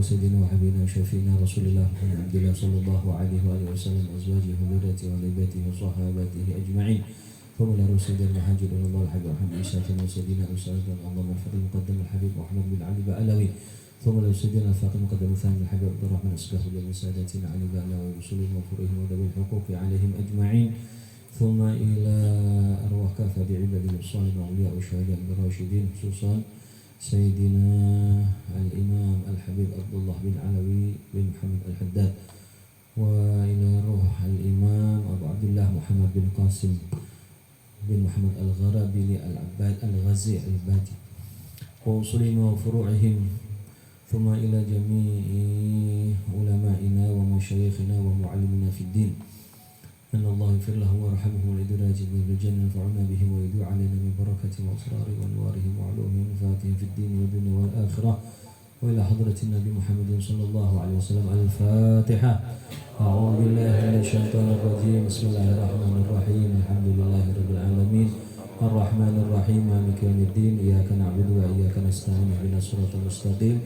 سيدنا وحبيبنا وشفينا رسول الله محمد عبد الله صلى الله عليه وآله وسلم أزواجه وذريته وعليباته وصحابته أجمعين ثم إلى سيدنا المهاجرين الله الحبيب محمد إساتنا وسيدنا أستاذنا الله الفضل المقدم الحبيب محمد بن علي بألوي ثم إلى سيدنا الفاقد المقدم الثاني الحبيب عبد الرحمن أصبح جميع سادتنا علي بألوي ورسولهم وفرهم وذوي الحقوق عليهم أجمعين ثم إلى أرواح كافة عباد الصالحين وأولياء والشهداء الراشدين خصوصا سيدنا الإمام الحبيب عبد الله بن علوي بن محمد الحداد وإلى روح الإمام أبو عبد الله محمد بن قاسم بن محمد الغرابي العباد الغزي الباجي وأصولهم وفروعهم ثم إلى جميع علمائنا ومشايخنا ومعلمنا في الدين أن الله يغفر له ويرحمه والإدراج من الجنة ينفعنا بهم ويدعو علينا من بركة وأسرار وأنوارهم وعلومهم وفاتهم في الدين والدنيا والآخرة وإلى حضرة النبي محمد صلى الله عليه وسلم الفاتحة. أعوذ بالله من الشيطان الرجيم بسم الله الرحمن الرحيم الحمد لله رب العالمين الرحمن الرحيم مالك يوم الدين إياك نعبد وإياك نستعين اهدنا الصراط المستقيم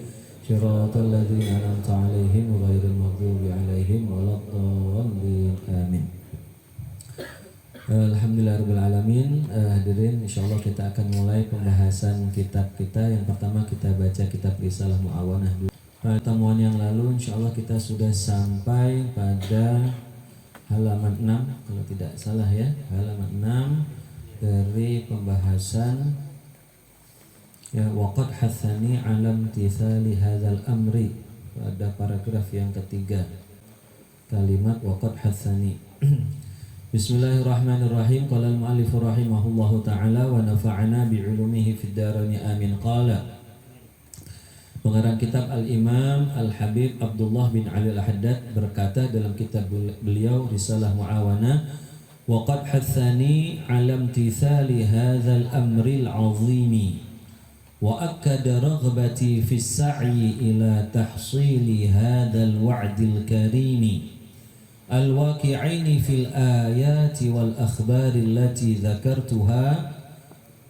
صراط الذين أنعمت عليهم غير المغضوب عليهم ولا الضالين آمين. Alhamdulillahirrahmanirrahim. Hadirin, insyaallah kita akan mulai pembahasan kitab kita. Yang pertama kita baca kitab Risalah Mu'awanah dulu. Pertemuan yang lalu insyaallah kita sudah sampai pada halaman 6 kalau tidak salah ya, halaman 6 dari pembahasan ya waqad hatsani alam tithali hadzal amri. Pada paragraf yang ketiga kalimat waqad hatsani. Bismillahirrahmanirrahim. Qala al-mu'allif rahimahullahu ta'ala wa nafa'ana bi'ulumihi fid darain amin. Qala, pengarang kitab Al-Imam Al-Habib Abdullah bin Ali Al-Haddad berkata dalam kitab beliau Risalah Mu'awanah, wa qad hatsani 'ala imtithali hadzal amri al-'azimi wa akkada raghbati fi as-sa'yi ila tahsili hadzal wa'dil karimi al-waqi'aini fil ayati wal akhbari allati dzakartuha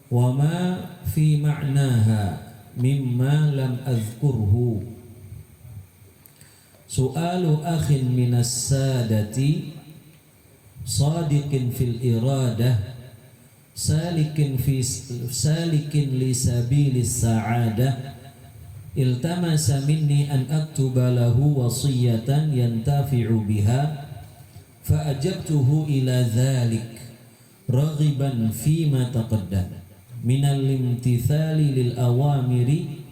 wa ma fi ma'naha mimma lam azkurhu. Su'alu akhin minas sadati sadiqin fil iradah salikin li sabilis sa'adah iltamasa minni an aktuba lahu wasiyatan yantafi'u biha fa'ajabtuhu ila dhalik raghiban fima taqaddam minal imtithali lil awamiri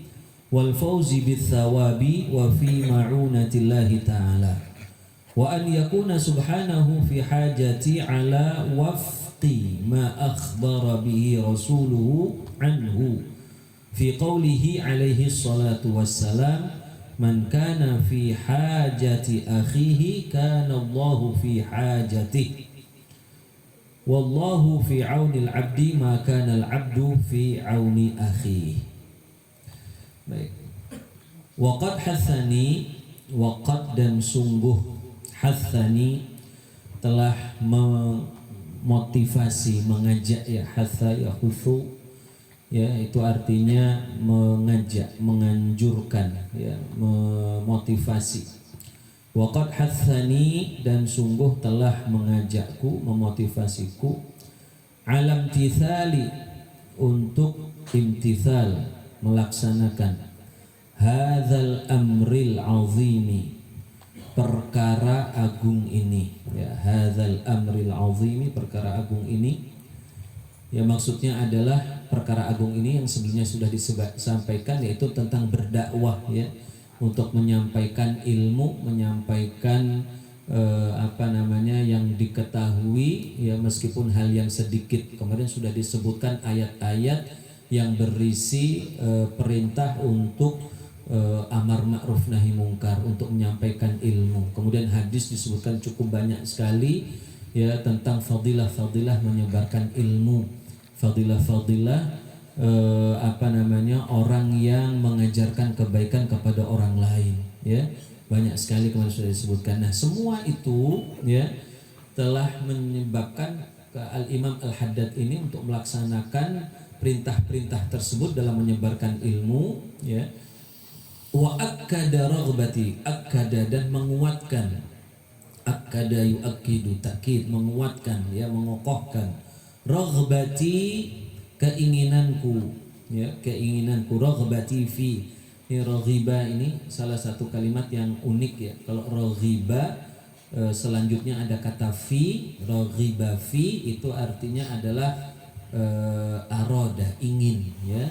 wal fawzi bith thawabi wa fi ma'unatillahi ta'ala wa an yakuna subhanahu fi hajati ala wafqi ma akhbara bihi rasuluhu anhu fi qawlihi alaihi salatu wassalam man kana fi hajati akhihi kana Allahu fi hajatihi wallahu fi auni al-abdi ma kana al-abdu fi auni akhihi. Baik. Waqad hatsani, waqad dan sungguh, hatsani telah memotivasi, mengajak ya, hatsa ya khutsu ya, itu artinya mengajak, menganjurkan ya, memotivasi. Waqad hatsani dan sungguh telah mengajakku, memotivasiku alam tithali untuk imtithal, melaksanakan hadzal amril azimi, perkara agung ini ya, hadzal amril azimi, perkara agung ini ya, maksudnya adalah perkara agung ini yang sebelumnya sudah disampaikan, yaitu tentang berdakwah ya, untuk menyampaikan ilmu, menyampaikan yang diketahui ya, meskipun hal yang sedikit. Kemarin sudah disebutkan ayat-ayat yang berisi perintah untuk amar ma'ruf nahi mungkar, untuk menyampaikan ilmu. Kemudian hadis disebutkan cukup banyak sekali ya, tentang fadilah-fadilah menyebarkan ilmu, fadilah-fadilah orang yang mengajarkan kebaikan kepada orang lain ya, banyak sekali kemarin sudah disebutkan. Nah, semua itu ya telah menyebabkan Al-Imam Al-Haddad ini untuk melaksanakan perintah-perintah tersebut dalam menyebarkan ilmu ya, Wa akkada raghbati, akkada dan menguatkan, akkada yuakkidu takkid, menguatkan ya, mengokohkan, raghbati keinginanku ya, keinginanku, raghbati fi. Ini raghiba ini salah satu kalimat yang unik ya. Kalau raghiba selanjutnya ada kata fi, raghiba fi itu artinya adalah aroda, ingin ya,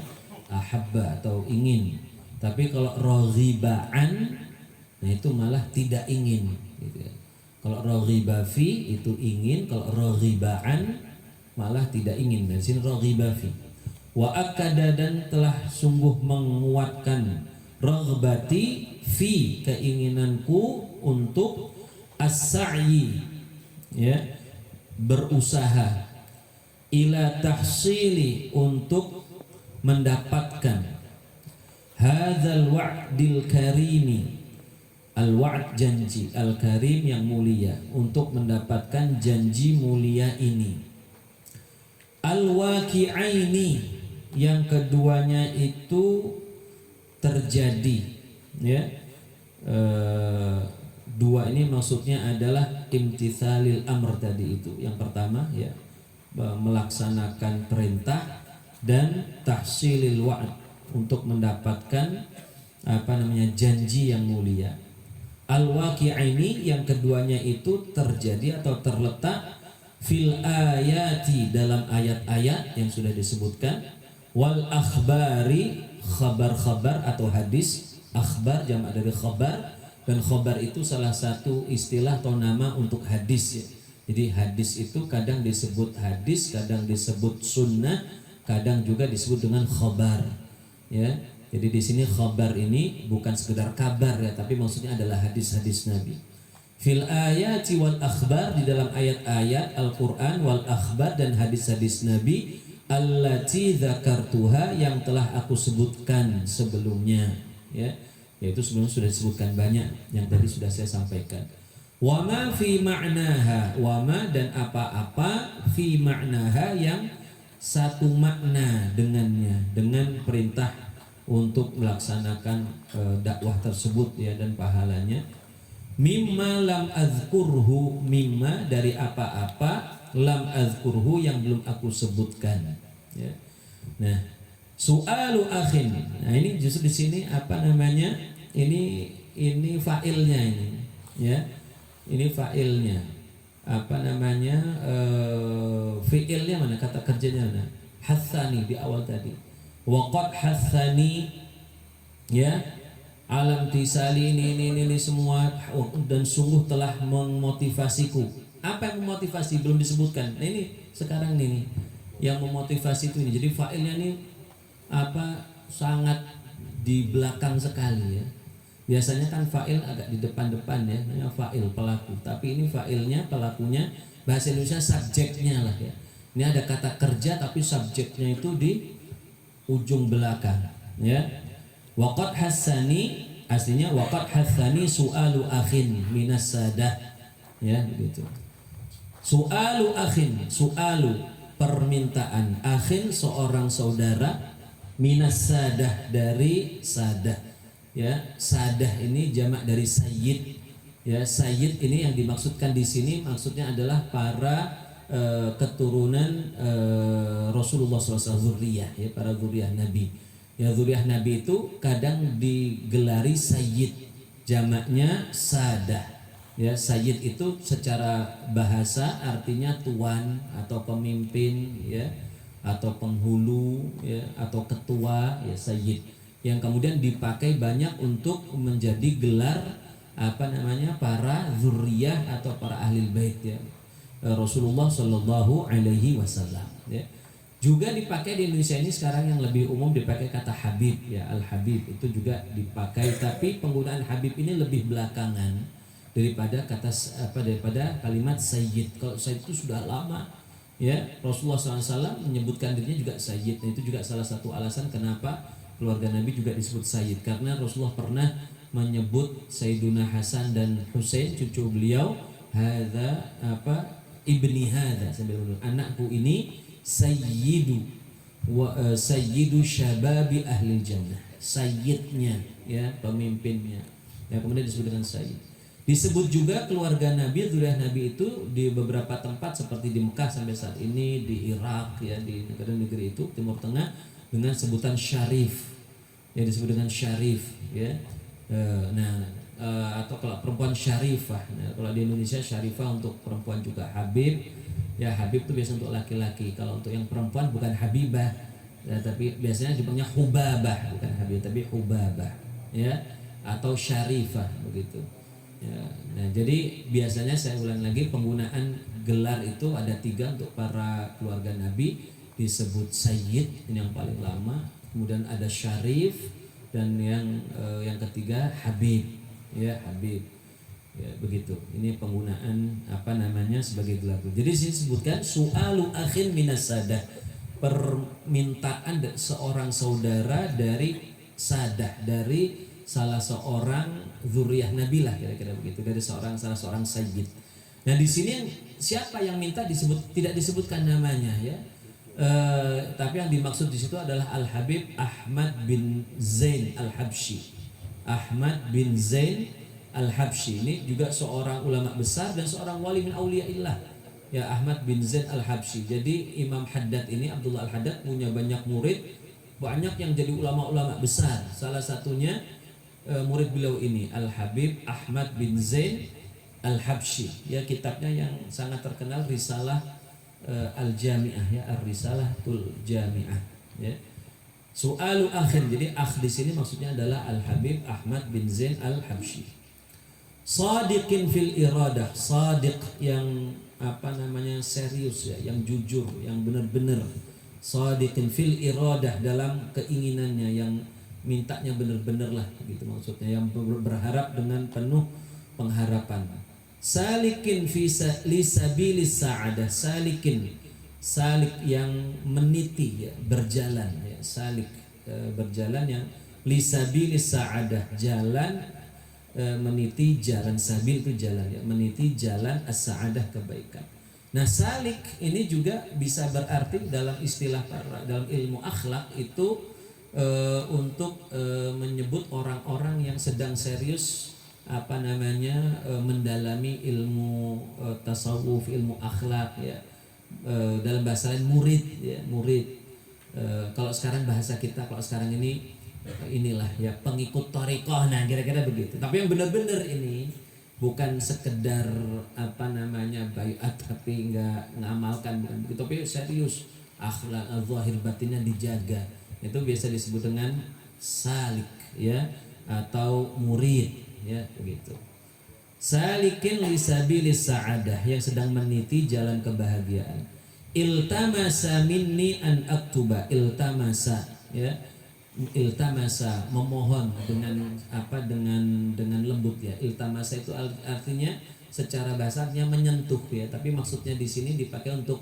ahabba atau ingin. Tapi kalau raghibaan, nah itu malah tidak ingin gitu ya. Kalau raghiba fi itu ingin, kalau raghibaan malah tidak ingin. Dari sini raghiba fi. Wa akada dan telah sungguh menguatkan, raghbati fi keinginanku untuk as-sa'yi ya, berusaha, ila tahsili untuk mendapatkan, hadzal wa'dil karimi, al-wa'd janji, al-karim yang mulia, untuk mendapatkan janji mulia ini. Al-waqi'aini yang keduanya itu terjadi ya. Dua ini maksudnya adalah imtithalil amr tadi itu. Yang pertama ya, melaksanakan perintah, dan tahsilil wa'd untuk mendapatkan janji yang mulia. Al-waqi'aini yang keduanya itu terjadi atau terletak fil ayati, dalam ayat-ayat yang sudah disebutkan, wal akhbari, khabar-khabar atau hadis. Akhbar jamak dari khabar, dan khabar itu salah satu istilah atau nama untuk hadis ya. Jadi hadis itu kadang disebut hadis, kadang disebut sunnah, kadang juga disebut dengan khabar ya. Jadi di sini khabar ini bukan sekedar kabar ya, tapi maksudnya adalah hadis-hadis Nabi. Fil ayati wal akhbar, di dalam ayat-ayat Al-Quran, wal akhbar dan hadis-hadis Nabi, allati dzakartuha yang telah aku sebutkan sebelumnya ya, yaitu sebelumnya sudah disebutkan banyak yang tadi sudah saya sampaikan. Wama fi ma'naha, wama dan apa-apa, fi ma'naha yang satu makna dengannya, dengan perintah untuk melaksanakan dakwah tersebut ya, dan pahalanya. Mimma lam azkurhu, mimma dari apa-apa, lam azkurhu yang belum aku sebutkan ya. Nah, su'alu akhin, nah ini justru di sini ini fa'ilnya ini ya, ini fa'ilnya fi'ilnya mana, kata kerjanya mana, hatsani di awal tadi, waqad hatsani ya, alam tisali ini semua, dan sungguh telah memotivasiku. Apa yang memotivasi belum disebutkan. Nah ini sekarang ini yang memotivasi itu ini. Jadi fa'ilnya ini sangat di belakang sekali ya. Biasanya kan fa'il agak di depan-depan ya, namanya fa'il, pelaku. Tapi ini fa'ilnya, pelakunya, bahasa Indonesia subjeknya lah ya. Ini ada kata kerja tapi subjeknya itu di ujung belakang ya. Waqad hassani, aslinya waqad hassani su'alu akhin minas sadah ya, begitu. Su'alu akhin, su'alu permintaan, akhin seorang saudara, minas sadah dari sadah ya. Sadah ini jamak dari sayyid ya. Sayyid ini yang dimaksudkan di sini maksudnya adalah para keturunan Rasulullah SAW, zuriyah ya, para zuriyah Nabi. Ya, zuriyah Nabi itu kadang digelari sayyid, jamaknya sadah. Ya, sayyid itu secara bahasa artinya tuan atau pemimpin ya, atau penghulu ya, atau ketua ya, sayyid. Yang kemudian dipakai banyak untuk menjadi gelar para zuriyah atau para ahli bait ya, Rasulullah Shallallahu Alaihi Wasallam ya. Juga dipakai di Indonesia ini sekarang yang lebih umum dipakai kata Habib ya, Al-Habib itu juga dipakai, tapi penggunaan Habib ini lebih belakangan daripada kalimat Sayyid. Kalau Sayyid itu sudah lama ya, Rasulullah SAW menyebutkan dirinya juga Sayyid. Nah, itu juga salah satu alasan kenapa keluarga Nabi juga disebut Sayyid, karena Rasulullah pernah menyebut Sayyiduna Hasan dan Husain cucu beliau, hadza ibni hadza, anakku ini sayyidu syababi ahli jannah, sayyidnya ya, pemimpinnya. Ya, kemudian disebut dengan sayyid. Disebut juga keluarga Nabi, zuriyah Nabi itu di beberapa tempat seperti di Mekah sampai saat ini, di Irak ya, di negara-negara itu Timur Tengah dengan sebutan syarif. Ya, disebut dengan syarif ya. Atau kalau perempuan syarifah. Nah, kalau di Indonesia syarifah untuk perempuan juga Habib. Ya, Habib itu biasa untuk laki-laki. Kalau untuk yang perempuan bukan Habibah. Ya, tapi biasanya dipanggilnya Hubabah, bukan Habib tapi Hubabah ya, atau syarifah begitu. Ya, nah jadi biasanya saya ulang lagi, penggunaan gelar itu ada 3 untuk para keluarga Nabi, disebut Sayyid, ini yang paling lama, kemudian ada Syarif, dan yang ketiga Habib, ya Habib, ya begitu. Ini penggunaan sebagai gelar. Jadi sini sebutkan su'alu akhin minas sadah, permintaan seorang saudara dari sadah, dari salah seorang zuriyah Nabi lah, kira-kira begitu, dari salah seorang sayyid. Nah di sini siapa yang minta tidak disebutkan namanya ya, tapi yang dimaksud di situ adalah Al Habib Ahmad bin Zain Al Habsyi. Ahmad bin Zain Al Habsyi ini juga seorang ulama besar dan seorang wali min auliyaillah. Ya, Ahmad bin Zain Al Habsyi. Jadi Imam Haddad ini, Abdullah Al Haddad, punya banyak murid, banyak yang jadi ulama-ulama besar. Salah satunya murid beliau ini Al Habib Ahmad bin Zain Al Habsyi. Ya, kitabnya yang sangat terkenal Risalah Al Jami'ah ya, Ar-Risalatul Jami'ah ya. Su'alu akhin. Jadi akh di sini maksudnya adalah Al Habib Ahmad bin Zain Al Habsyi. Sadiqin fil iradah, sadiq yang serius ya, yang jujur, yang benar-benar. Sadiqin fil iradah, dalam keinginannya, yang mintanya benar-benar lah gitu maksudnya, yang berharap dengan penuh pengharapan. Salikin fi lisabilis sa'adah, salik yang meniti ya, berjalan ya, salik berjalan yang lisabilis sa'adah, jalan meniti jalan, sabil itu jalan ya, meniti jalan as-sa'adah, kebaikan. Nah, salik ini juga bisa berarti dalam istilah dalam ilmu akhlak itu untuk menyebut orang-orang yang sedang serius mendalami ilmu tasawuf, ilmu akhlak ya, dalam bahasa lain murid ya, murid. Kalau sekarang bahasa kita, kalau sekarang ini inilah ya, pengikut thariqah, nah kira-kira begitu. Tapi yang benar-benar ini bukan sekedar baiat tapi nggak ngamalkan, bukan begitu, tapi serius, akhlak zahir batinnya dijaga. Itu biasa disebut dengan salik ya, atau murid ya begitu. Salikin lisabilis sa'adah, yang sedang meniti jalan kebahagiaan. Iltamasa minni an aktuba, iltamasa ya, iltamasa memohon dengan lembut ya. Iltamasa itu artinya secara bahasanya menyentuh ya, tapi maksudnya di sini dipakai untuk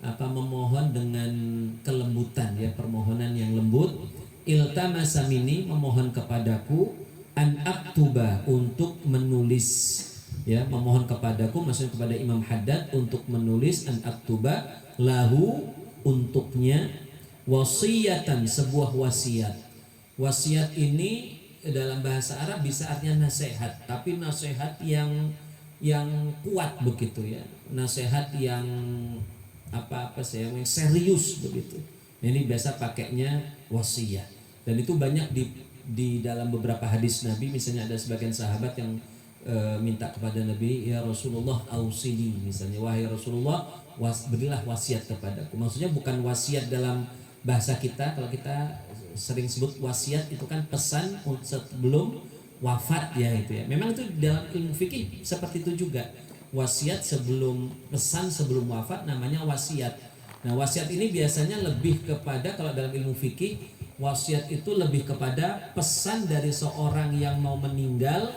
memohon dengan kelembutan ya, permohonan yang lembut. Iltamasa minni, memohon kepadaku, an aktuba, untuk menulis ya, memohon kepadaku maksudnya kepada Imam Haddad untuk menulis, an aktuba lahu, untuknya, wasiyatan, sebuah wasiat. Wasiat ini dalam bahasa Arab bisa artinya nasihat, tapi nasihat yang kuat begitu ya, nasihat yang yang serius begitu. Ini biasa pakainya wasiat, dan itu banyak di dalam beberapa hadis Nabi. Misalnya ada sebagian sahabat yang minta kepada Nabi, ya Rasulullah ausini, misalnya, wahai Rasulullah berilah wasiat kepadaku. Maksudnya bukan wasiat dalam bahasa kita, kalau kita sering sebut wasiat itu kan pesan sebelum wafat ya, itu ya. Memang itu dalam ilmu fikih seperti itu juga. Wasiat sebelum, pesan sebelum wafat namanya wasiat. Nah, wasiat ini biasanya lebih kepada, kalau dalam ilmu fikih, wasiat itu lebih kepada pesan dari seorang yang mau meninggal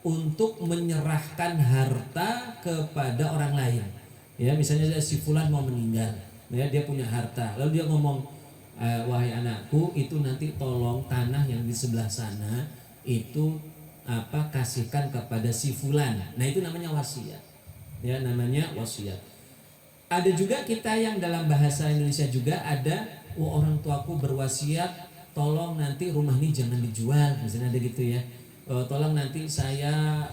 untuk menyerahkan harta kepada orang lain. Ya, misalnya si fulan mau meninggal, ya, dia punya harta, lalu dia ngomong, wahai anakku, itu nanti tolong tanah yang di sebelah sana itu kasihkan kepada si fulan. Nah, itu namanya wasiat. Ya, namanya wasiat. Ada juga kita yang dalam bahasa Indonesia juga ada, orang tuaku berwasiat tolong nanti rumah ini jangan dijual, misalnya ada gitu ya. Tolong nanti saya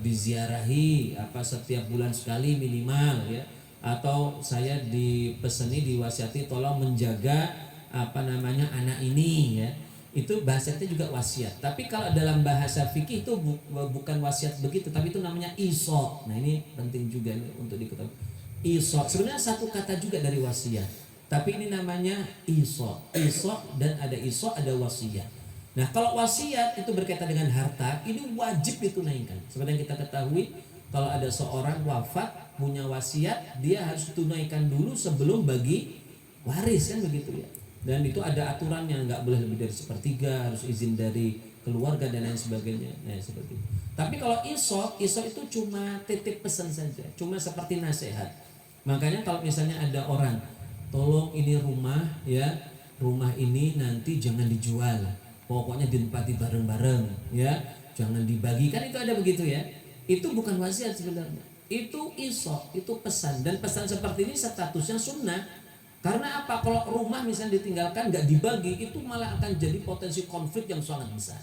diziarahi setiap bulan sekali minimal ya, atau saya dipeseni diwasiati tolong menjaga anak ini ya. Itu bahasa itu juga wasiat. Tapi kalau dalam bahasa fikih itu bukan wasiat begitu, tapi itu namanya iso. Nah ini penting juga ini untuk diketahui. Iso sebenarnya satu kata juga dari wasiat. Tapi ini namanya iso dan ada iso, ada wasiat. Nah kalau wasiat itu berkaitan dengan harta, ini wajib ditunaikan. Seperti yang kita ketahui, kalau ada seorang wafat punya wasiat, dia harus tunaikan dulu sebelum bagi waris, kan begitu ya. Dan itu ada aturannya, nggak boleh lebih dari sepertiga, harus izin dari keluarga dan lain sebagainya. Nah seperti itu. Tapi kalau iso itu cuma titip pesan saja, cuma seperti nasihat. Makanya kalau misalnya ada orang, tolong ini rumah ya, rumah ini nanti jangan dijual, pokoknya ditempati bareng-bareng ya, jangan dibagi, kan itu ada begitu ya. Itu bukan wasiat sebenarnya, itu iso, itu pesan. Dan pesan seperti ini statusnya sunnah. Karena apa? Kalau rumah misalnya ditinggalkan nggak dibagi, itu malah akan jadi potensi konflik yang sangat besar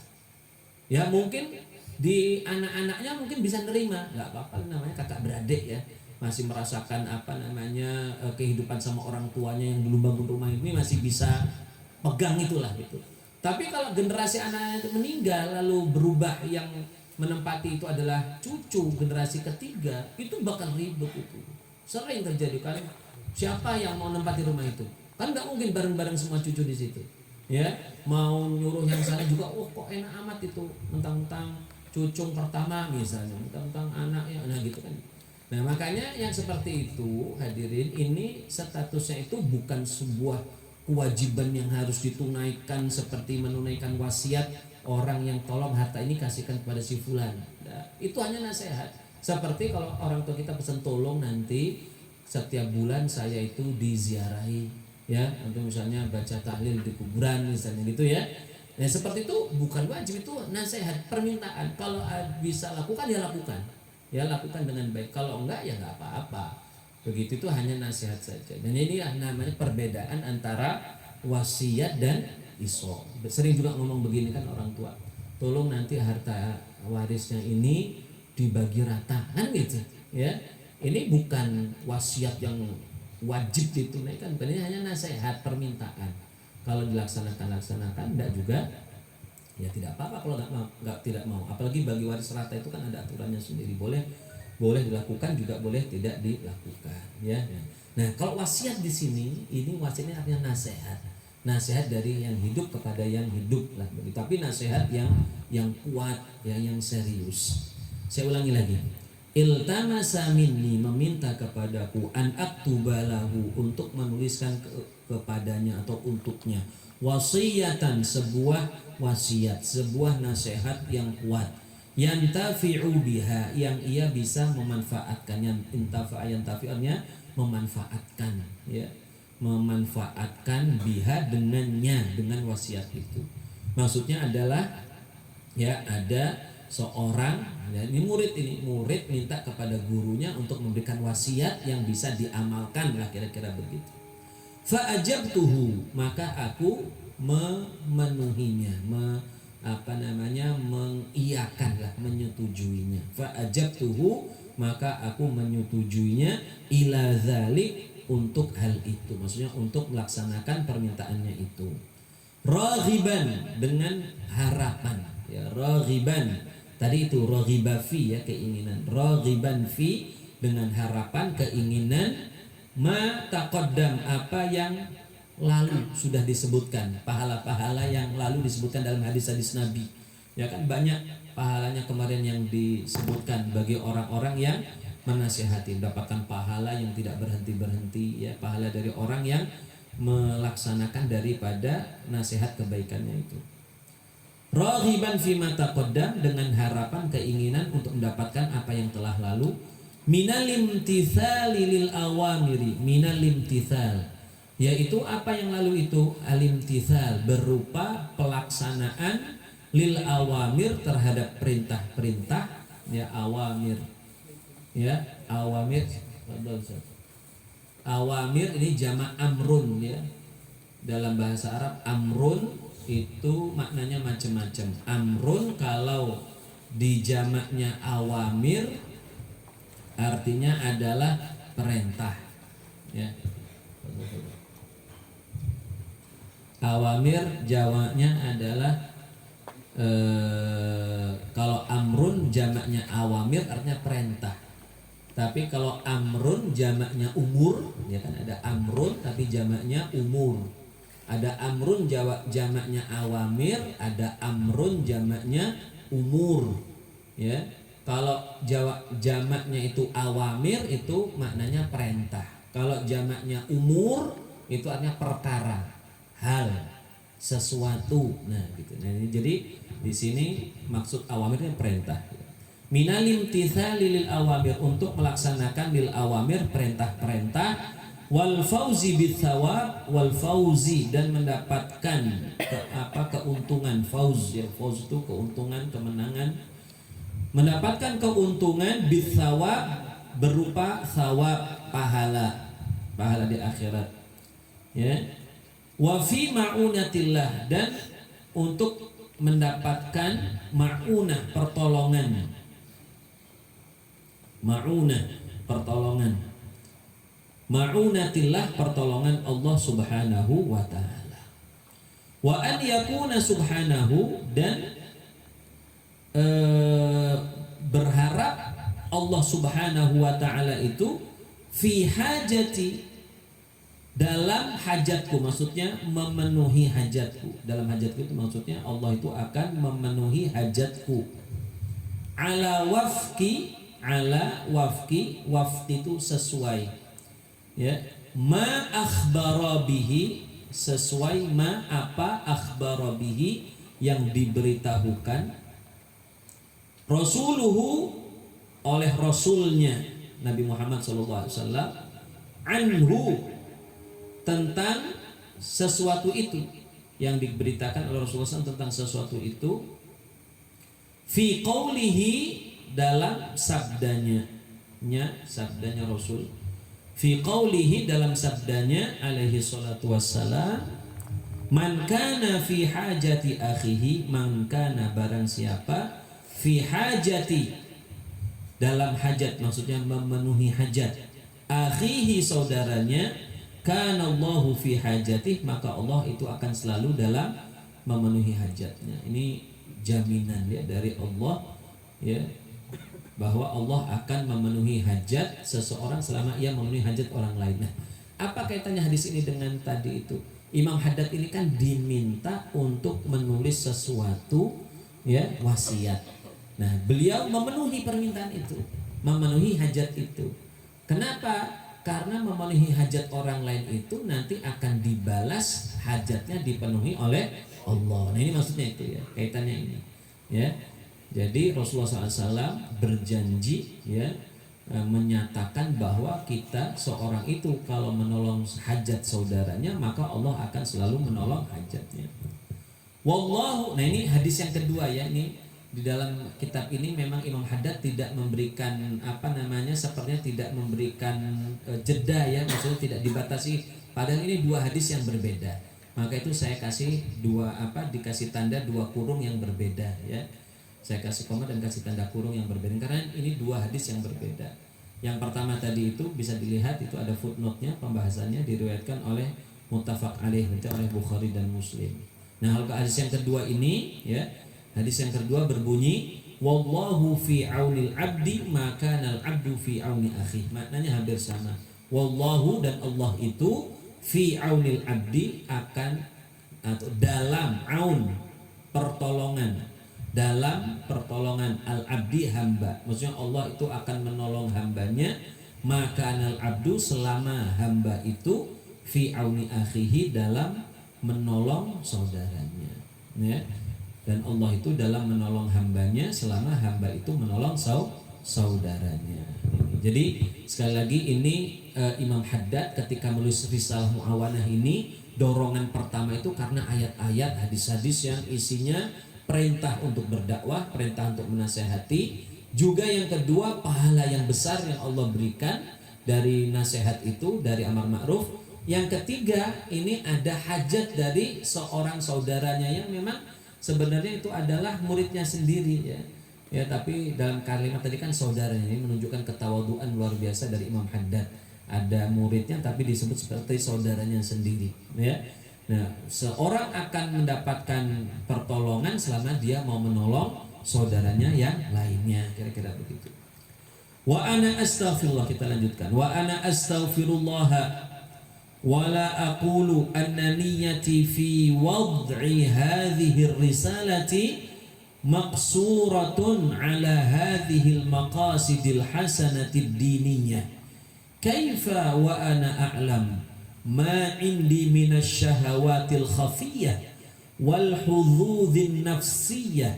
ya. Mungkin di anak-anaknya mungkin bisa nerima, nggak apa-apa, namanya kakak beradik ya, masih merasakan kehidupan sama orang tuanya yang belum bangun rumah ini, masih bisa pegang itulah gitu. Tapi kalau generasi anak itu meninggal lalu berubah, yang menempati itu adalah cucu generasi ketiga, itu bakal ribet. Itu sering terjadi kan. Siapa yang mau nempati rumah itu? Kan nggak mungkin bareng-bareng semua cucu di situ ya. Mau nyuruh yang sana juga, kok enak amat itu, mentang-mentang cucu pertama misalnya, mentang-mentang anaknya, nah gitu kan. Nah makanya yang seperti itu hadirin, ini statusnya itu bukan sebuah kewajiban yang harus ditunaikan seperti menunaikan wasiat orang yang tolong harta ini kasihkan kepada si fulan. Nah, itu hanya nasihat. Seperti kalau orang tua kita pesan tolong nanti setiap bulan saya itu diziarahi ya, untuk misalnya baca tahlil di kuburan misalnya gitu ya. Nah seperti itu bukan wajib, itu nasihat, permintaan. Kalau bisa lakukan ya lakukan. Ya lakukan dengan baik, kalau enggak ya enggak apa-apa. Begitu, itu hanya nasihat saja. Dan ini namanya perbedaan antara wasiat dan iso. Sering juga ngomong begini kan orang tua, tolong nanti harta warisnya ini dibagi rata, kan gitu ya. Ini bukan wasiat yang wajib ditunaikan, ini hanya nasihat, permintaan. Kalau dilaksanakan enggak juga ya tidak apa-apa. Kalau tidak mau, apalagi bagi waris rata itu kan ada aturannya sendiri, boleh dilakukan juga boleh tidak dilakukan ya. Nah kalau wasiat di sini, ini wasiatnya artinya nasihat dari yang hidup kepada yang hidup lah, tapi nasihat yang kuat ya, yang serius. Saya ulangi lagi, iltamasa minni, meminta kepadaku, an aktubalahu, untuk menuliskan kepadanya atau untuknya, wasiyatan, sebuah wasiat, sebuah nasihat yang kuat, yantafi'u biha, yang ia bisa memanfaatkannya. Yantafi'annya memanfaatkan ya, memanfaatkan biha, dengannya, dengan wasiat itu. Maksudnya adalah ya, ada seorang ya, ini murid minta kepada gurunya untuk memberikan wasiat yang bisa diamalkan lah, kira-kira begitu. Fa'ajabtuhu, maka aku memenuhinya, mengiyakan lah, menyetujuinya. Fa'ajabtuhu, maka aku menyetujuinya, ila dzalik, untuk hal itu, maksudnya untuk melaksanakan permintaannya itu. Raghiban, dengan harapan ya, raghiban tadi itu raghiba fi ya, keinginan, raghiban fi, dengan harapan, keinginan, ma taqaddam, apa yang lalu sudah disebutkan, pahala-pahala yang lalu disebutkan dalam hadis-hadis Nabi ya kan, banyak pahalanya kemarin yang disebutkan bagi orang-orang yang menasihati, mendapatkan pahala yang tidak berhenti-berhenti ya, pahala dari orang yang melaksanakan daripada nasihat kebaikannya itu. Raghiban fima taqaddam, dengan harapan, keinginan untuk mendapatkan apa yang telah lalu. Minal imtithali lil awamiri, minal imtithal, yaitu apa yang lalu itu, alimtithal, berupa pelaksanaan, lil awamir, terhadap perintah-perintah ya, awamir ya, awamir ini jamak amrun ya, dalam bahasa Arab amrun itu maknanya macam-macam. Amrun kalau di jamaknya awamir artinya adalah perintah, ya. Awamir jamaknya adalah kalau amrun jamaknya awamir artinya perintah. Tapi kalau amrun jamaknya umur, ya kan ada amrun tapi jamaknya umur. Ada amrun jamaknya awamir, ada amrun jamaknya umur, ya. Kalau jamaknya itu awamir itu maknanya perintah. Kalau jamaknya umur itu artinya perkara, hal, sesuatu. Nah, gitu. Nah, jadi di sini maksud awamirnya perintah. Minalim tithali lil awamir, untuk melaksanakan lil awamir perintah-perintah, wal fauzi bitsawab, wal fauzi dan mendapatkan keuntungan. Fauz, ya, fauz itu keuntungan, kemenangan. Mendapatkan keuntungan bitsawab berupa thawab, pahala di akhirat, ya. Wa fi ma'unatillah, dan untuk mendapatkan ma'unah, pertolongan. Ma'unah, pertolongan. Ma'unatillah, pertolongan Allah Subhanahu wa ta'ala. Wa an yakuna subhanahu, dan berharap Allah Subhanahu wa ta'ala itu fi hajati, dalam hajatku, maksudnya memenuhi hajatku. Dalam hajatku itu maksudnya Allah itu akan memenuhi hajatku. Ala wafki, wafki itu sesuai, ya. Ma akhbara bihi, sesuai ma apa akhbara bihi yang diberitahukan Rasuluhu, oleh Rasulnya Nabi Muhammad SAW, anhu, tentang sesuatu itu yang diberitakan oleh Rasulullah SAW tentang sesuatu itu, fi qawlihi, dalam sabdanya Rasul, fi qawlihi, dalam sabdanya alaihi salatu wassalam, man kana fi hajati akhihi, man kana, barang siapa, fi hajati, dalam hajat, maksudnya memenuhi hajat, akhihi, saudaranya, kana Allahu fi hajatih, maka Allah itu akan selalu dalam memenuhi hajatnya. Ini jaminan, ya, dari Allah, ya, bahwa Allah akan memenuhi hajat seseorang selama ia memenuhi hajat orang lain. Nah, apa kaitannya hadis ini dengan tadi itu? Imam Haddad ini kan diminta untuk menulis sesuatu, ya, wasiat. Nah, beliau memenuhi permintaan itu, memenuhi hajat itu. Kenapa? Karena memenuhi hajat orang lain itu nanti akan dibalas, hajatnya dipenuhi oleh Allah. Nah, ini maksudnya itu, ya, kaitannya ini, ya. Jadi Rasulullah SAW berjanji, ya, menyatakan bahwa kita, seorang itu kalau menolong hajat saudaranya, maka Allah akan selalu menolong hajatnya. Wallahu, nah ini hadis yang kedua, ya, ini di dalam kitab ini memang Imam Haddad tidak memberikan sepertinya tidak memberikan jeda, ya, maksudnya tidak dibatasi. Padahal ini dua hadis yang berbeda. Maka itu saya kasih dikasih tanda dua kurung yang berbeda, ya. Saya kasih koma dan kasih tanda kurung yang berbeda karena ini dua hadis yang berbeda. Yang pertama tadi itu bisa dilihat, itu ada footnote-nya, pembahasannya diriwayatkan oleh muttafaq alaih, oleh Bukhari dan Muslim. Nah, kalau hadis yang kedua ini, ya, hadis yang kedua berbunyi wallahu fi aunil abdi maka nal abdu fi auni akhi. Maknanya hampir sama. Wallahu, dan Allah itu fi aunil abdi, akan atau dalam aun, pertolongan, dalam pertolongan al-abdi, hamba. Maksudnya Allah itu akan menolong hambanya, maka nal abdu, selama hamba itu fi auni akhihi, dalam menolong saudaranya, ya. Dan Allah itu dalam menolong hambanya selama hamba itu menolong saudaranya. Jadi sekali lagi ini Imam Haddad ketika menulis Risalah Mu'awanah ini, dorongan pertama itu karena ayat-ayat, hadis-hadis yang isinya perintah untuk berdakwah, perintah untuk menasehati. Juga yang kedua, pahala yang besar yang Allah berikan dari nasihat itu, dari amar ma'ruf. Yang ketiga, ini ada hajat dari seorang saudaranya yang memang sebenarnya itu adalah muridnya sendiri ya. Ya, tapi dalam kalimat tadi kan saudaranya, ini menunjukkan ketawaduan luar biasa dari Imam Haddad. Ada muridnya tapi disebut seperti saudaranya sendiri ya. Nah, seorang akan mendapatkan pertolongan selama dia mau menolong saudaranya yang lainnya, kira-kira begitu. Wa ana astaghfirullah, kita lanjutkan. Wa ana astaghfirullah wa la aqulu anna niyyati fi wad'i hadhihi ar-risalati maqsuratun ala hadhihi al-maqasidil hasanati ad-diniyah. Kaifa wa ana a'lam ma indi minasy syahawatil khafiyyah wal hududhin nafsiyyah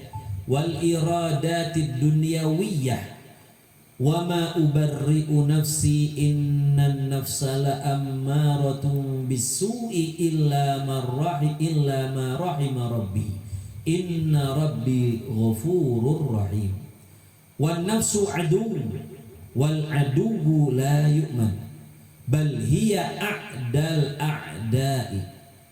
wal iradatid dunyawiyyah wa ma ubarri'u nafsi innan nafsa la ammaratun bisu'i illa ma rahima rabbi inna rabbi ghafurur rahim wan nafsu adu wal aduwu la yu'man bal hiya a'dal a'da'i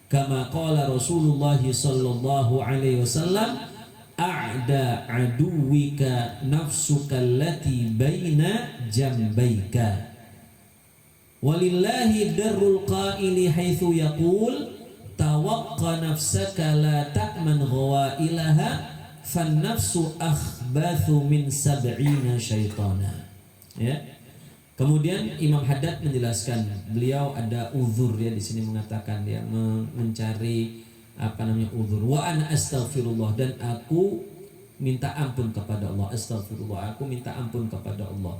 kama qala Rasulullah sallallahu alaihi wasallam a'da aduwika nafsuka allati baina jambayka walillahi darrul qaili haitsu yaqul tawaqqa nafsaka la ta'man ghawailaha fan nafsu akhbathu min sab'ina syaitana ya. Kemudian Imam Haddad menjelaskan, beliau ada uzur ya di sini, mengatakan dia mencari uzur. Wa ana astaghfirullah, dan aku minta ampun kepada Allah. Astaghfirullah, aku minta ampun kepada Allah.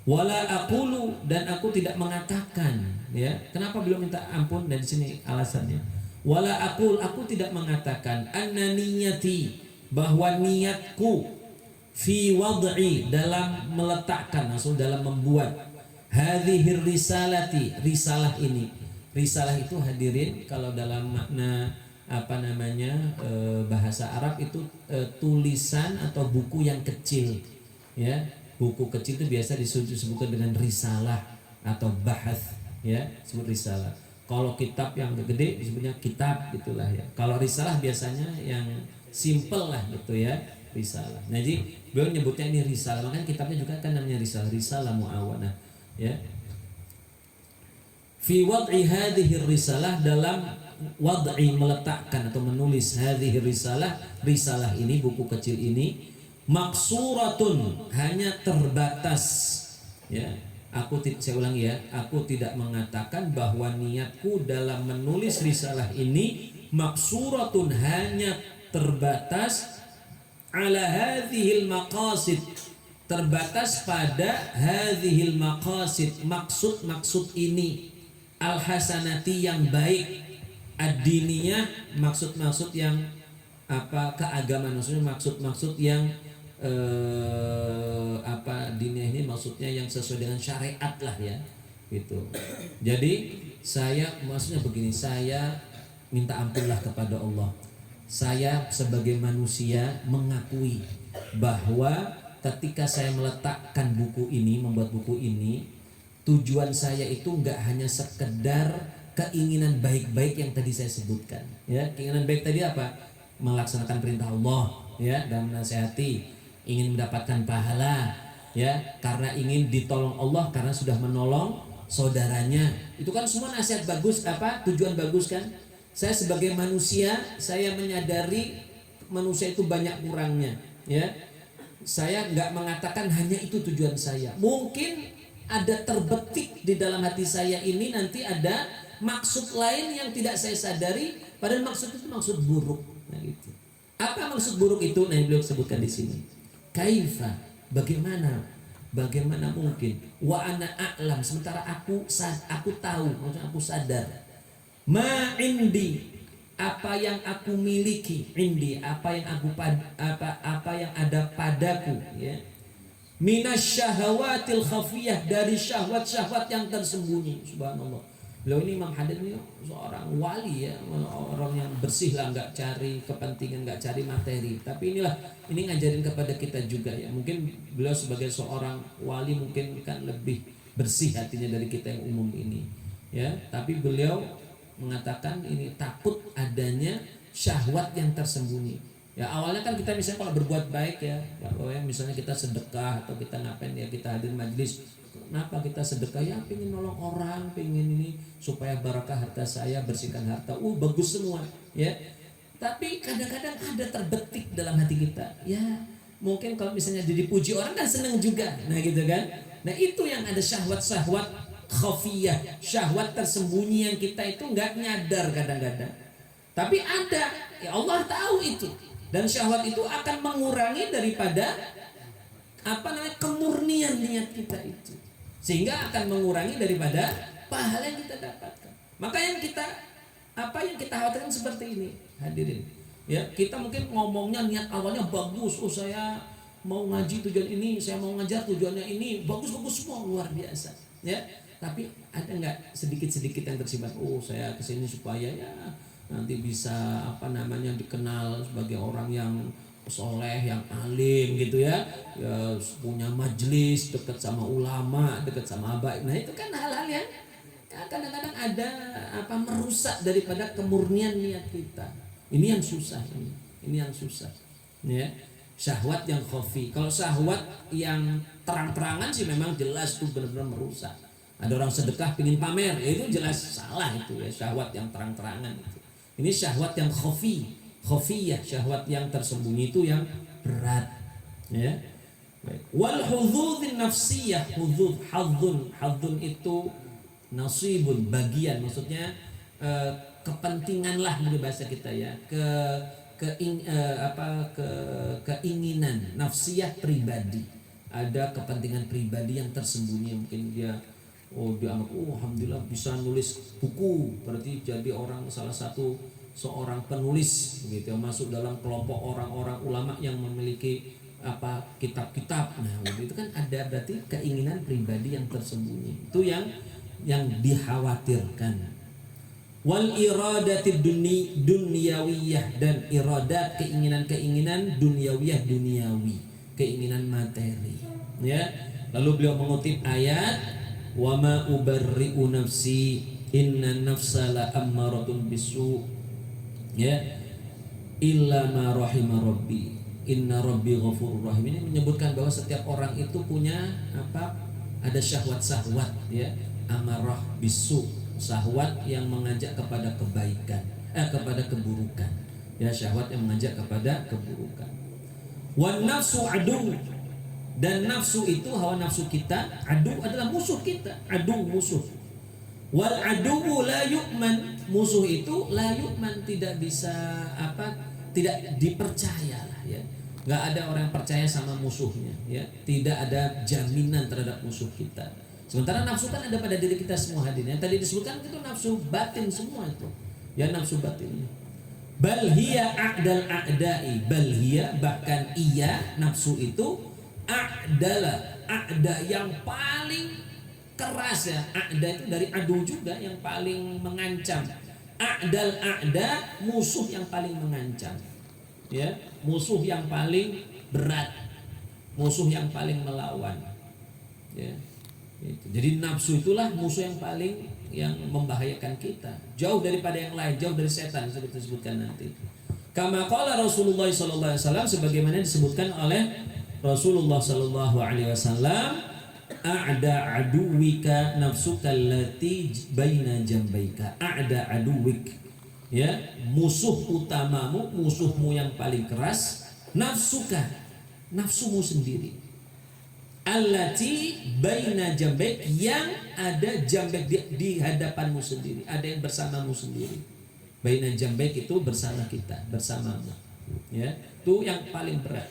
Wala aqulu, dan aku tidak mengatakan ya. Kenapa beliau minta ampun? Dan di sini alasannya. Wala aqul, aku tidak mengatakan anna niyati, bahwa niatku fi wad'i, dalam meletakkan, langsung dalam membuat hadhir risalati, risalah ini. Risalah itu hadirin kalau dalam makna bahasa Arab itu tulisan atau buku yang kecil ya. Buku kecil itu biasa disebutkan dengan risalah atau bahath ya, disebut risalah. Kalau kitab yang gede disebutnya kitab, gitulah ya. Kalau risalah biasanya yang simple lah gitu ya, risalah. Nah, jadi beliau nyebutnya ini risalah, makanya kitabnya juga kan namanya risalah muawanah ya. Fi wad'i hadhihi risalah, dalam wad'i, meletakkan atau menulis hadhihi risalah, risalah ini, buku kecil ini, maksuratun, hanya terbatas ya. Saya ulangi ya, aku tidak mengatakan bahwa niatku dalam menulis risalah ini maksuratun, hanya terbatas ala hadhil maqasid, terbatas pada hadhil maqasid, maksud ini, al hasanati, yang baik, ad-diniyah, maksud yang keagamaan, maksudnya maksud yang diniyah ini maksudnya yang sesuai dengan syariat lah ya gitu. Jadi maksudnya begini, saya minta ampunlah kepada Allah. Saya sebagai manusia mengakui bahwa ketika saya meletakkan buku ini, membuat buku ini, tujuan saya itu enggak hanya sekedar keinginan baik-baik yang tadi saya sebutkan ya. Keinginan baik tadi apa? Melaksanakan perintah Allah ya, dan menasihati, ingin mendapatkan pahala ya, karena ingin ditolong Allah karena sudah menolong saudaranya. Itu kan semua nasihat bagus, tujuan bagus kan. Saya sebagai manusia, saya menyadari manusia itu banyak kurangnya ya. Saya nggak mengatakan hanya itu tujuan saya. Mungkin ada terbetik di dalam hati saya ini nanti ada maksud lain yang tidak saya sadari, padahal maksud itu maksud buruk. Nah, gitu. Apa maksud buruk itu? Nah, yang beliau sebutkan di sini. Kaifa, bagaimana mungkin? Wa ana a'lam, sementara aku tahu, maksudnya aku sadar. Ma indi, apa yang aku miliki, indi, apa yang ada padaku ya. Minasyahawatil khafiyah, dari syahwat-syahwat yang tersembunyi. Subhanallah. Beliau ini Imam Haddad ini seorang wali ya, orang yang bersih lah, nggak cari kepentingan, nggak cari materi. Tapi ini ngajarin kepada kita juga ya. Mungkin beliau sebagai seorang wali mungkin kan lebih bersih hatinya dari kita yang umum ini. ya, tapi beliau mengatakan ini takut adanya syahwat yang tersembunyi. Ya awalnya kan kita misalnya kalau berbuat baik ya misalnya kita sedekah atau kita ngapain ya, kita hadir majlis, kenapa kita sedekah ya, pengen nolong orang, pengen ini supaya barakah harta saya, bersihkan harta, bagus semua ya. Tapi kadang-kadang ada terbetik dalam hati kita, ya mungkin kalau misalnya dipuji orang kan seneng juga, nah gitu kan. Nah itu yang ada syahwat-syahwat khafiyah, syahwat tersembunyi yang kita itu nggak nyadar kadang-kadang. Tapi ada, ya Allah tahu itu. Dan syahwat itu akan mengurangi daripada kemurnian niat kita itu, sehingga akan mengurangi daripada pahala yang kita dapatkan. Maka yang kita khawatirkan seperti ini, hadirin. Ya, kita mungkin ngomongnya niat awalnya bagus, saya mau ngaji tujuan ini, saya mau ngajar tujuannya ini, bagus-bagus semua, luar biasa. Ya, tapi ada nggak sedikit-sedikit yang tersimpan? Saya kesini supaya ya nanti bisa dikenal sebagai orang yang soleh, yang alim gitu ya, punya majelis, dekat sama ulama, dekat sama habaib. Nah itu kan hal-hal yang kadang-kadang ada merusak daripada kemurnian niat kita. Ini yang susah, ini yang susah ya. Syahwat yang khafi. Kalau syahwat yang terang-terangan sih memang jelas tuh benar-benar merusak. Ada orang sedekah pingin pamer, ya itu jelas salah itu ya, syahwat yang terang-terangan itu. Ini syahwat yang khafiyah, syahwat yang tersembunyi itu yang berat ya. Wal hudzudzin nafsiyah, hadzun itu nasibun, bagian, maksudnya kepentingan lah dari bahasa kita ya, keinginan nafsiyah pribadi, ada kepentingan pribadi yang tersembunyi. Mungkin dia alhamdulillah bisa nulis buku, berarti jadi seorang penulis gitu, masuk dalam kelompok orang-orang ulama yang memiliki kitab-kitab. Nah itu kan ada berarti keinginan pribadi yang tersembunyi, itu yang dikhawatirkan. Wal iradatid dunyawiyah, dan iradat keinginan duniawi, keinginan materi ya. Lalu beliau mengutip ayat, wa ma ubarri'u nafsi inna nafsa la ammaratun bisu ya illa ma rahima rabbi inna rabbi ghafurur rahim. Ini menyebutkan bahwa setiap orang itu punya ada syahwat-syahwat ya, amarah bisu, syahwat yang mengajak kepada kebaikan, kepada keburukan ya, syahwat yang mengajak kepada keburukan. Wan nafsu adu, dan nafsu itu, hawa nafsu kita, adu adalah musuh kita, musuh. Wal adu la yu'man, musuh itu la yu'man, tidak bisa tidak dipercaya lah ya. Nggak ada orang yang percaya sama musuhnya ya, tidak ada jaminan terhadap musuh kita. Sementara nafsu kan ada pada diri kita semua, hadirin. Yang tadi disebutkan itu nafsu batin semua itu ya, nafsu batin. Bal hiya a'dal a'dai, bal hiya, bahkan iya nafsu itu a'da yang paling keras ya. A'da itu dari adu juga, yang paling mengancam. A'da, musuh yang paling mengancam ya, musuh yang paling berat, musuh yang paling melawan ya. Jadi nafsu itulah musuh yang paling membahayakan kita, jauh daripada yang lain, jauh dari setan, seperti disebutkan nanti. Kama qala Rasulullah sallallahu alaihi wasallam, sebagaimana disebutkan oleh Rasulullah sallallahu alaihi wasallam, a'da aduwika nafsuka allati baina jambaika. A'da aduwik ya, musuh utamamu, musuhmu yang paling keras, nafsuka, nafsumu sendiri. Allati baina jambaik, yang ada jambaik di hadapanmu sendiri, ada yang bersamamu sendiri. Baina jambaik itu bersama kita, bersamamu ya, itu yang paling berat.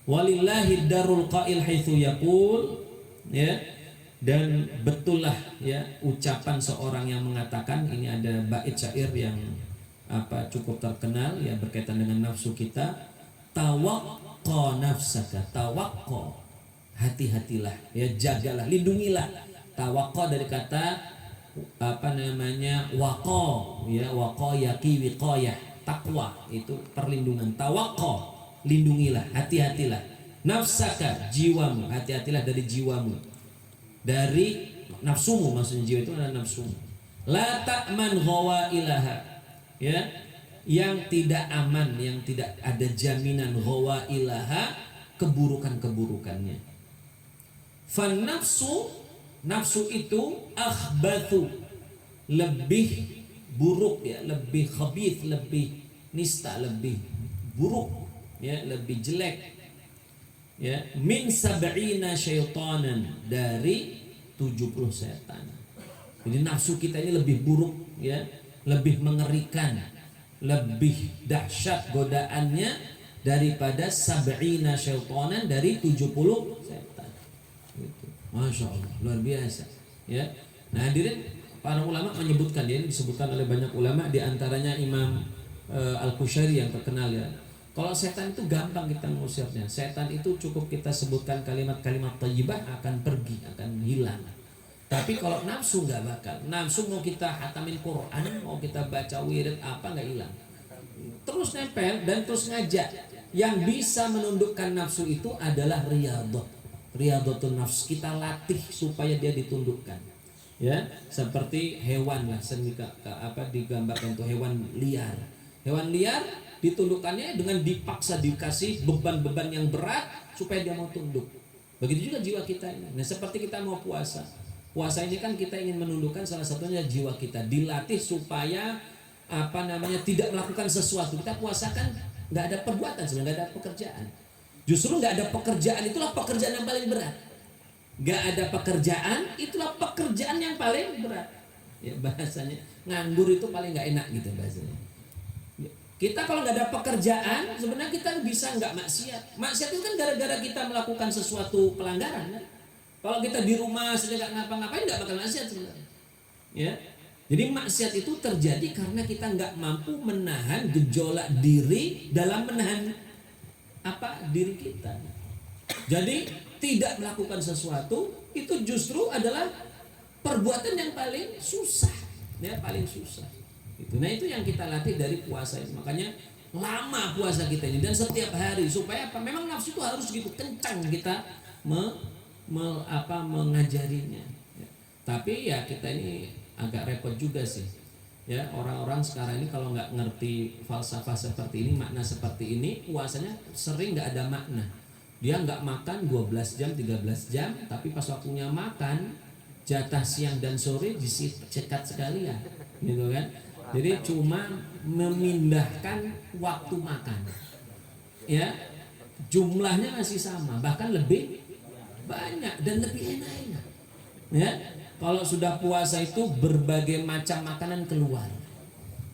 Walillahi darul qail haitsu yaqul ya, dan betullah ya ucapan seorang yang mengatakan, ini ada bait syair yang cukup terkenal ya berkaitan dengan nafsu kita. Tawaqqa nafsaka, tawaqqa, hati-hatilah ya, jagalah, lindungilah. Tawaqqa dari kata waqa ya, waqayaki wiqayah, takwa itu perlindungan. Tawaqqa, lindungilah, hati-hatilah. Nafsaka, jiwamu, hati-hatilah dari jiwamu, dari nafsumu, maksudnya jiwa itu adalah nafsumu. La ta'man ghawailaha, ya, yang tidak aman, yang tidak ada jaminan ghawailaha, keburukan-keburukannya. Fan nafsu itu akhbathu, lebih buruk, ya, lebih khabith, lebih nista, lebih buruk, ya, lebih jelek, ya, min sab'ina syaitanan, dari 70 setan. Jadi nafsu kita ini lebih buruk, ya, lebih mengerikan, lebih dahsyat godaannya daripada sab'ina syaitanan, dari 70 setan. Gitu. Masya Allah, luar biasa, ya. Nah, hadirin, para ulama menyebutkan, ya, ini disebutkan oleh banyak ulama, diantaranya Imam Al-Qushayri yang terkenal, ya. Kalau setan itu gampang kita mengusirnya. Setan itu cukup kita sebutkan kalimat-kalimat thayyibah, akan pergi, akan hilang. Tapi kalau nafsu nggak bakal. Nafsu mau kita hatamin Quran, mau kita baca wirid apa, nggak hilang. Terus nempel dan terus ngajak. Yang bisa menundukkan nafsu itu adalah riyadhah. Riyadhatun nafs, kita latih supaya dia ditundukkan. Ya, seperti hewan lah, digambarkan tuh hewan liar. Hewan liar ditundukkannya dengan dipaksa, dikasih beban-beban yang berat supaya dia mau tunduk. Begitu juga jiwa kita ini. Nah, seperti kita mau puasa. Puasa ini kan kita ingin menundukkan salah satunya jiwa kita, dilatih supaya tidak melakukan sesuatu. Kita puasa kan nggak ada perbuatan, sebenarnya nggak ada pekerjaan. Justru nggak ada pekerjaan, itulah pekerjaan yang paling berat. Nggak ada pekerjaan, itulah pekerjaan yang paling berat. Ya, bahasanya nganggur itu paling nggak enak gitu bahasanya. Kita kalau nggak ada pekerjaan, sebenarnya kita bisa nggak maksiat. Maksiat itu kan gara-gara kita melakukan sesuatu pelanggaran, kan? Kalau kita di rumah saja nggak ngapa-ngapain, nggak bakal maksiat sebenarnya. Ya, jadi maksiat itu terjadi karena kita nggak mampu menahan gejolak diri dalam menahan diri kita. Jadi tidak melakukan sesuatu itu justru adalah perbuatan yang paling susah, ya, paling susah. Nah, itu yang kita latih dari puasa ini. Makanya lama puasa kita ini dan setiap hari, supaya memang nafsu itu harus gitu kencang kita mengajarinya. Ya. Tapi ya kita ini agak repot juga sih. Ya, orang-orang sekarang ini kalau nggak ngerti falsafah seperti ini, makna seperti ini, puasanya sering nggak ada makna. Dia nggak makan 12 jam, 13 jam, tapi pas waktunya makan, jatah siang dan sore dicekat sekalian, gitu kan? Jadi cuma memindahkan waktu makan, ya, jumlahnya masih sama, bahkan lebih banyak dan lebih enak-enak, ya. Kalau sudah puasa itu berbagai macam makanan keluar,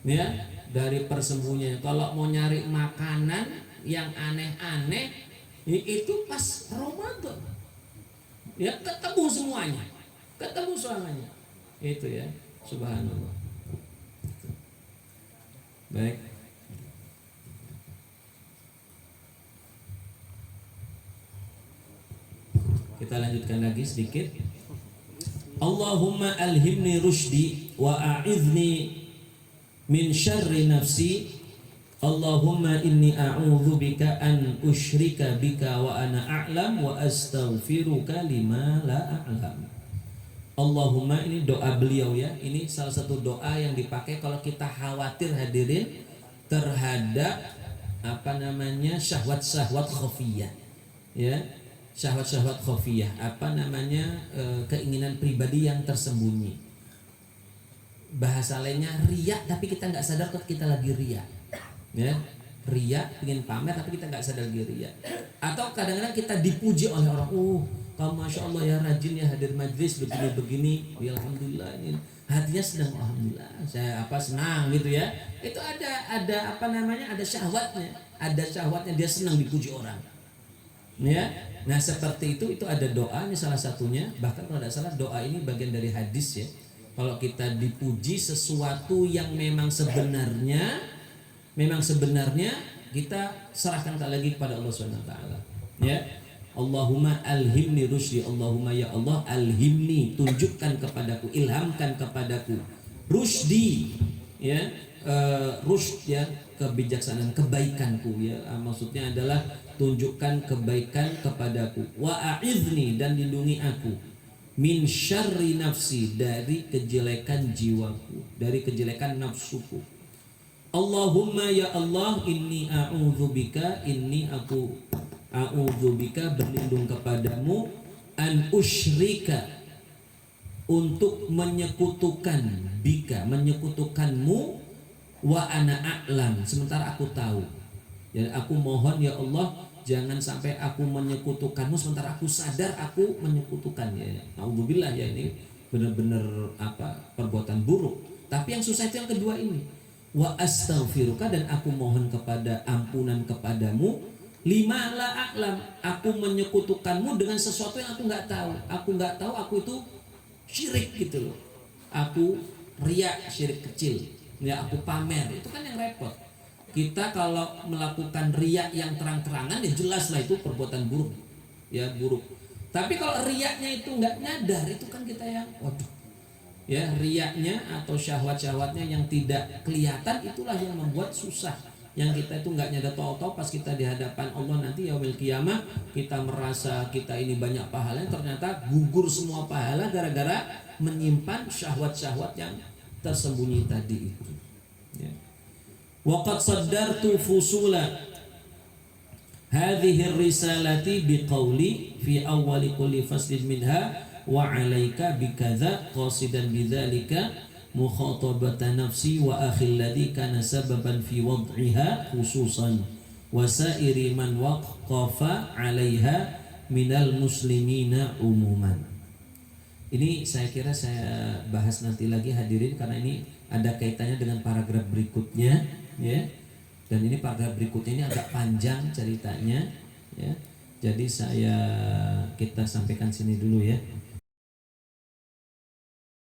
ya, dari persembunyian. Kalau mau nyari makanan yang aneh-aneh itu pas Ramadan, ya, ketemu semuanya, itu, ya, subhanallah. Baik. Kita lanjutkan lagi sedikit. Allahumma alhimni rushdi wa a'idhni min syarri nafsi. Allahumma inni a'udhu bika an usyrika bika wa ana a'lam wa astaghfiruka lima la a'lam. Allahumma, ini doa beliau, ya. Ini salah satu doa yang dipakai kalau kita khawatir, hadirin, terhadap syahwat-syahwat khafiyah, ya. Syahwat-syahwat khafiyah, keinginan pribadi yang tersembunyi. Bahasa lainnya riya, tapi kita nggak sadar kalau kita lagi riya, ya. Riya, ingin pamer tapi kita nggak sadar lagi riya. Atau kadang-kadang kita dipuji oleh orang, kamu masya Allah ya, rajin ya hadir majlis begini-begini, ya, alhamdulillah, ini hatinya sedang alhamdulillah, saya senang gitu, ya. Itu ada syahwatnya, dia senang dipuji orang, ya. Nah, seperti itu ada doa, ini salah satunya. Bahkan kalau tidak salah doa ini bagian dari hadis, ya. Kalau kita dipuji sesuatu yang memang sebenarnya kita serahkan lagi kepada Allah SWT, ya. Allahumma alhimni rusydi, Allahumma ya Allah alhimni, tunjukkan kepadaku, ilhamkan kepadaku rusydi, ya, rusyd, ya, kebijaksanaan, kebaikanku, ya, maksudnya adalah tunjukkan kebaikan kepadaku, wa a'idhni, dan lindungi aku, min syarri nafsi, dari kejelekan jiwaku, dari kejelekan nafsuku. Allahumma ya Allah, inni a'udzubika, aku a'udzubika, berlindung kepadamu, an usyrika, untuk menyekutukan, bika, menyekutukanmu, wa ana a'lam, sementara aku tahu. Jadi aku mohon ya Allah, jangan sampai aku menyekutukanmu sementara aku sadar aku menyekutukannya. Alhamdulillah ya, ini benar-benar perbuatan buruk. Tapi yang susah itu yang kedua ini. Wa astaghfiruka, dan aku mohon kepada ampunan kepadamu, lima la a'lam, aku menyekutukanmu dengan sesuatu yang aku nggak tahu. Aku nggak tahu aku itu syirik gitu loh. Aku riya, syirik kecil. Ya aku pamer, itu kan yang repot. Kita kalau melakukan riya yang terang-terangan ya jelas lah itu perbuatan buruk. Ya buruk. Tapi kalau riyanya itu nggak nyadar, itu kan kita yang waduh. Ya riyanya atau syahwat-syahwatnya yang tidak kelihatan, itulah yang membuat susah. Yang kita itu nggak nyadar, tahu-tahu pas kita di hadapan Allah nanti yaumil qiyamah, kita merasa kita ini banyak pahala, ternyata gugur semua pahala gara-gara menyimpan syahwat-syahwat yang tersembunyi tadi itu. Ya. Waqad saddartu fusula hadhihi risalati biqauli fi awwali kulli faslin minha wa 'alaika bikadza qasidan bidzalika mukhatabatan nafsi wa akhil ladzi kana sababan fi wad'iha khususan wa sa'iri man waqafa 'alaiha minal muslimina umuman. Ini saya kira saya bahas nanti lagi hadirin, karena ini ada kaitannya dengan paragraf berikutnya ya. Dan ini paragraf berikutnya ini agak panjang ceritanya ya. Jadi kita sampaikan sini dulu ya.